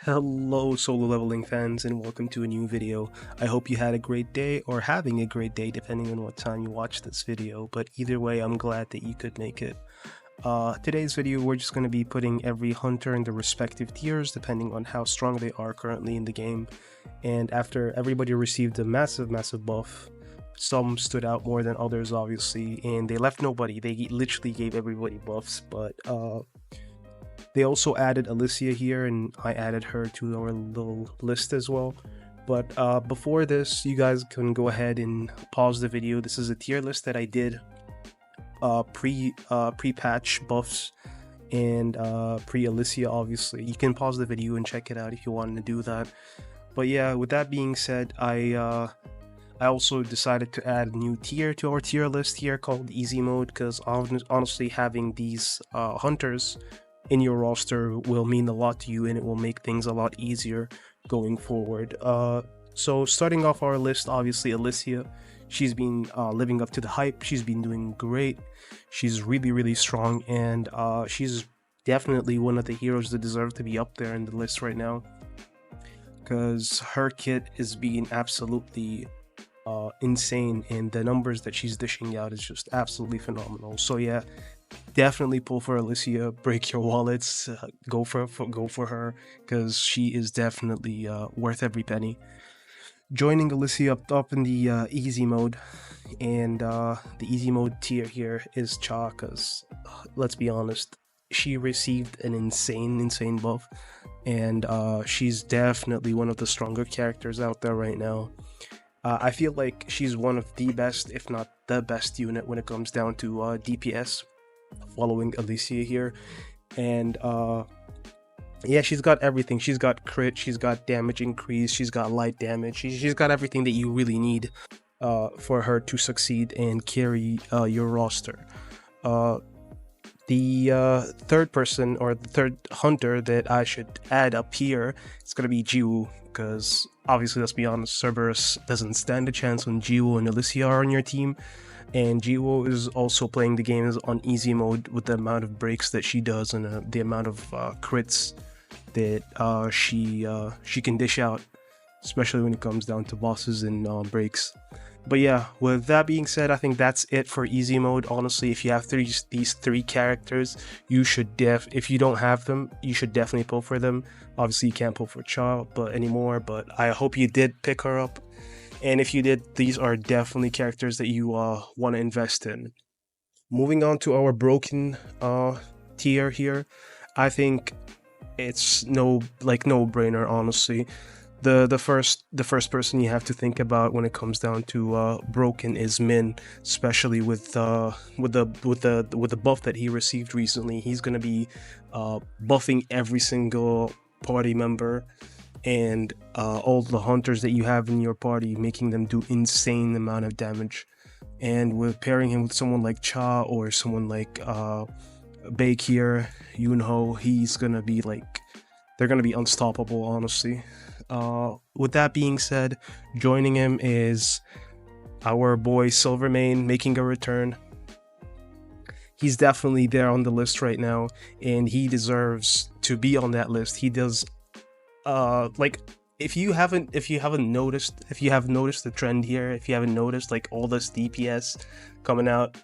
Hello solo leveling fans and welcome to a new video. I hope you had a great day or having a great day depending on what time you watch this video, but either way I'm glad that you could make it. Today's video we're just going to be putting every hunter in the respective tiers depending on how strong they are currently in the game, and after everybody received a massive buff, some stood out more than others obviously, and they left nobody. They literally gave everybody buffs, but they also added Alicia here, and I added her to our little list as well. But before this, you guys can go ahead and pause the video. This is a tier list that I did pre-patch buffs and pre-Alicia, obviously. You can pause the video and check it out if you wanted to do that. But yeah, with that being said, I also decided to add a new tier to our tier list here called Easy Mode, because honestly having these hunters in your roster will mean a lot to you, and it will make things a lot easier going forward. So starting off our list, obviously Alicia. She's been living up to the hype. She's been doing great. She's really strong, and she's definitely one of the heroes that deserve to be up there in the list right now, because her kit is being absolutely insane, and the numbers that she's dishing out is just absolutely phenomenal. So yeah, definitely pull for Alicia, break your wallets, go for her, because she is definitely worth every penny. Joining Alicia up top in the easy mode, and the easy mode tier here is Cha, because let's be honest, she received an insane buff, and she's definitely one of the stronger characters out there right now. I feel like she's one of the best, if not the best unit when it comes down to DPS, following Alicia here. And yeah, she's got everything. She's got crit, she's got damage increase, she's got light damage, she's got everything that you really need for her to succeed and carry your roster. The third person, or the third hunter that I should add up here, is gonna be Jiwoo, because obviously, let's be honest, Cerberus doesn't stand a chance when Jiwoo and Alicia are on your team, and Jiwoo is also playing the games on easy mode with the amount of breaks that she does, and the amount of crits that she can dish out, especially when it comes down to bosses and breaks. But yeah, with that being said, I think that's it for easy mode. Honestly, if you have these three characters, you should if you don't have them, you should definitely pull for them. Obviously, you can't pull for Cha anymore, but I hope you did pick her up. And if you did, these are definitely characters that you want to invest in. Moving on to our broken tier here, I think it's no brainer, honestly. The first person you have to think about when it comes down to broken is Min, especially with the buff that he received recently. He's gonna be buffing every single party member and all the hunters that you have in your party, making them do insane amount of damage. And with pairing him with someone like Cha or someone like Baek here, Yunho, he's gonna be they're gonna be unstoppable, honestly. With that being said, joining him is our boy Silvermane, making a return. He's definitely there on the list right now, and he deserves to be on that list. He does if you haven't noticed the trend here, if you haven't noticed all this DPS coming out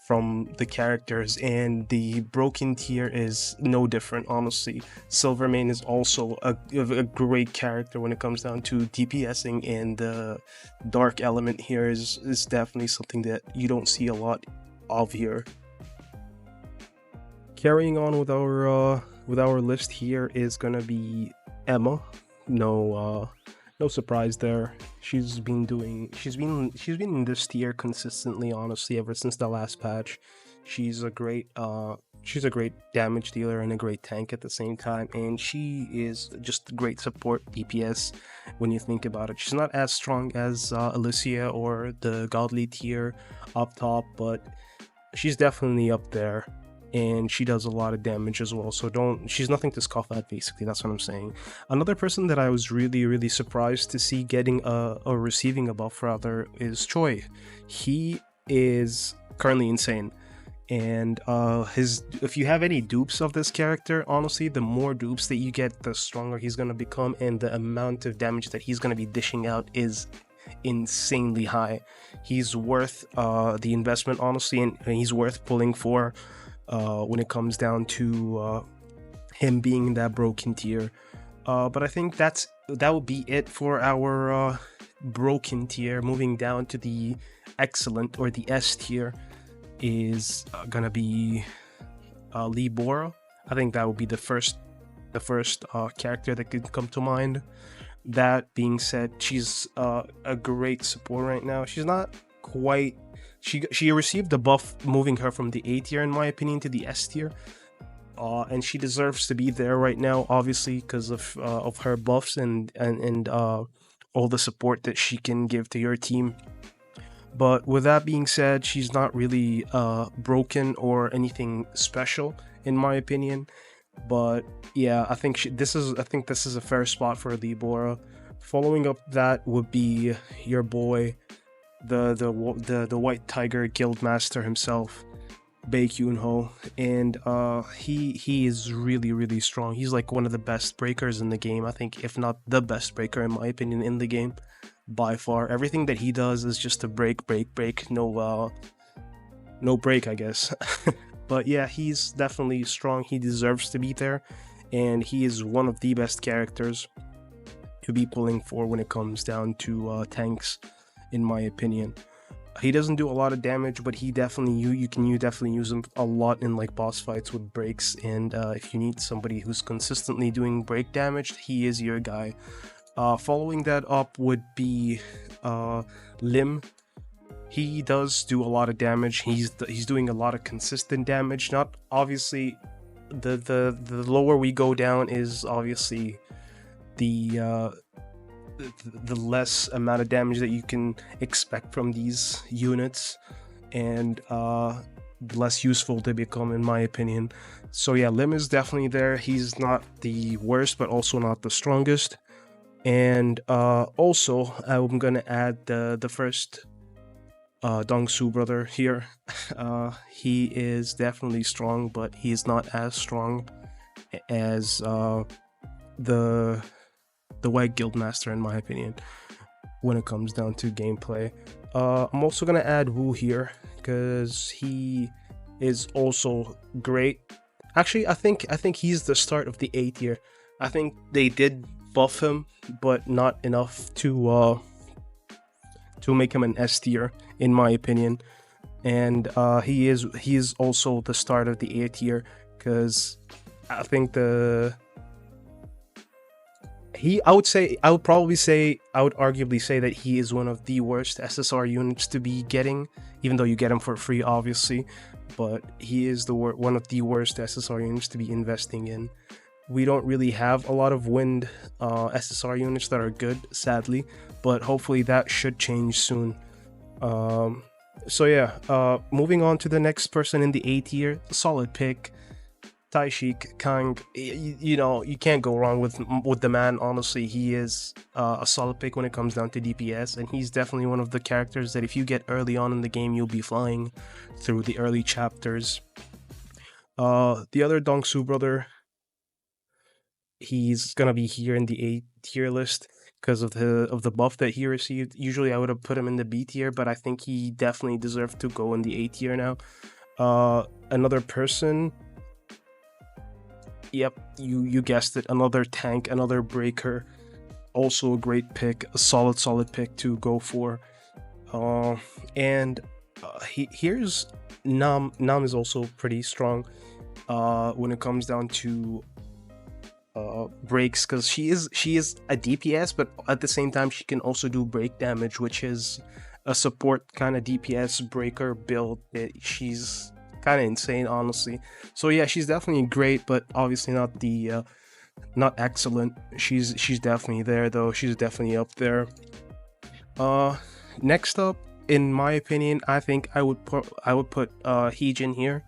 from the characters, and the broken tier is no different, honestly. Silvermane is also a great character when it comes down to DPSing, and the dark element here is definitely something that you don't see a lot of here. Carrying on with our list here is gonna be Emma. No surprise there. She's been in this tier consistently, honestly, ever since the last patch. She's a great damage dealer and a great tank at the same time, and she is just a great support DPS when you think about it. She's not as strong as Alicia or the godly tier up top, but she's definitely up there, and she does a lot of damage as well, so she's nothing to scoff at, basically. That's what I'm saying. Another person that I was really surprised to see getting or receiving a buff rather is Choi. He is currently insane. And his if you have any dupes of this character, honestly, the more dupes that you get, the stronger he's gonna become, and the amount of damage that he's gonna be dishing out is insanely high. He's worth the investment, honestly, and he's worth pulling for when it comes down to him being in that broken tier. But I think that would be it for our broken tier. Moving down to the excellent or the S tier is gonna be Lee Bora. I think that would be the first character that could come to mind. That being said, she's a great support right now. She's not quite. She received the buff moving her from the A tier, in my opinion, to the S tier. And she deserves to be there right now, obviously, because of her buffs and all the support that she can give to your team. But with that being said, she's not really broken or anything special, in my opinion. But yeah, I think this is a fair spot for Lee Bora. Following up that would be your boy, the White Tiger Guildmaster himself, Bae Kyun-ho, and he is really strong. He's like one of the best breakers in the game. I think, if not the best breaker, in my opinion, in the game by far. Everything that he does is just a break, no break, I guess. But yeah, he's definitely strong. He deserves to be there, and he is one of the best characters to be pulling for when it comes down to tanks, in my opinion. He doesn't do a lot of damage, but he definitely you definitely use him a lot in like boss fights with breaks, and if you need somebody who's consistently doing break damage, he is your guy. Following that up would be Lim. He does do a lot of damage. He's doing a lot of consistent damage. Not obviously, the lower we go down is obviously the less amount of damage that you can expect from these units, and less useful they become, in my opinion. So yeah, Lim is definitely there. He's not the worst, but also not the strongest. And also, I'm gonna add the first Dong-Su brother here. He is definitely strong, but he is not as strong as the White Guildmaster, in my opinion, when it comes down to gameplay. I'm also gonna add Wu here because he is also great. Actually, I think he's the start of the A tier. I think they did buff him, but not enough to make him an S tier, in my opinion. And he is also the start of the A tier, because I think I would arguably say that he is one of the worst SSR units to be getting, even though you get him for free, obviously. But he is one of the worst SSR units to be investing in. We don't really have a lot of wind SSR units that are good, sadly, but hopefully that should change soon. So yeah, moving on to the next person in the A tier, solid pick, Taishik Kang. You know, you can't go wrong with the man. Honestly, he is a solid pick when it comes down to DPS, and he's definitely one of the characters that if you get early on in the game, you'll be flying through the early chapters. The other Dong-Su brother, he's gonna be here in the A tier list because of the buff that he received. Usually I would have put him in the B tier, but I think he definitely deserved to go in the A tier now. Another person, yep, you guessed it, another tank, another breaker, also a great pick, a solid pick to go for. Here's Nam. Nam is also pretty strong when it comes down to breaks, because she is a DPS, but at the same time she can also do break damage, which is a support kind of DPS breaker build. She's kind of insane, honestly. So yeah, she's definitely great, but obviously not excellent. She's definitely there though. She's definitely up there. Next up, in my opinion, I think I would put Heejin here,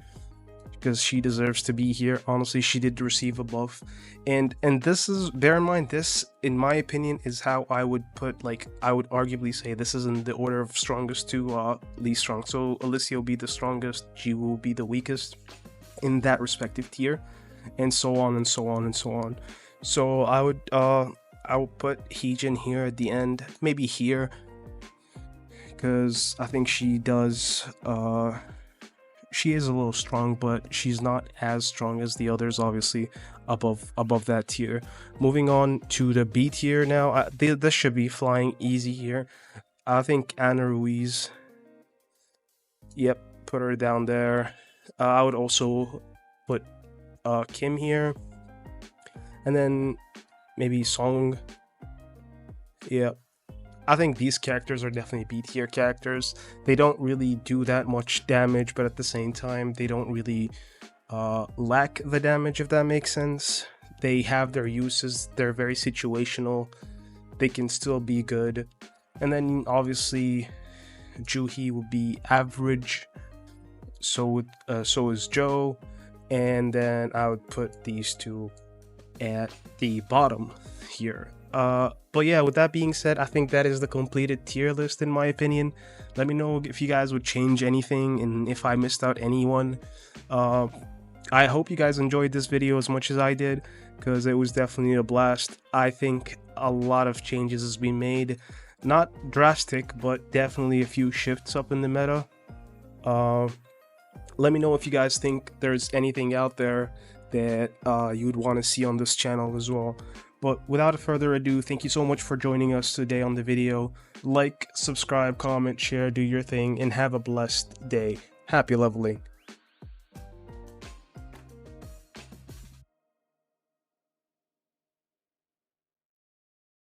because she deserves to be here. Honestly, she did receive a buff, and this is, bear in mind, this in my opinion is how I would put, like, I would arguably say this is in the order of strongest to least strong. So Alicia will be the strongest, Jiwoo will be the weakest in that respective tier, and so on and so on and so on. So I would put Heejin here at the end, maybe here, because I think she does she is a little strong, but she's not as strong as the others, obviously above that tier. Moving on to the B tier now, this should be flying easy here. I think Ana Ruiz, yep, put her down there. I would also put Kim here, and then maybe Song. Yep. I think these characters are definitely B tier characters. They don't really do that much damage, but at the same time, they don't really lack the damage, if that makes sense. They have their uses, they're very situational, they can still be good. And then obviously, Juhi will be average, so is Joe, and then I would put these two at the bottom here. But yeah, with that being said, I think that is the completed tier list in my opinion. Let me know if you guys would change anything and if I missed out anyone. I hope you guys enjoyed this video as much as I did, because it was definitely a blast. I think a lot of changes has been made, not drastic, but definitely a few shifts up in the meta. Let me know if you guys think there's anything out there that you'd want to see on this channel as well. But without further ado, thank you so much for joining us today on the video. Like, subscribe, comment, share, do your thing, and have a blessed day. Happy leveling.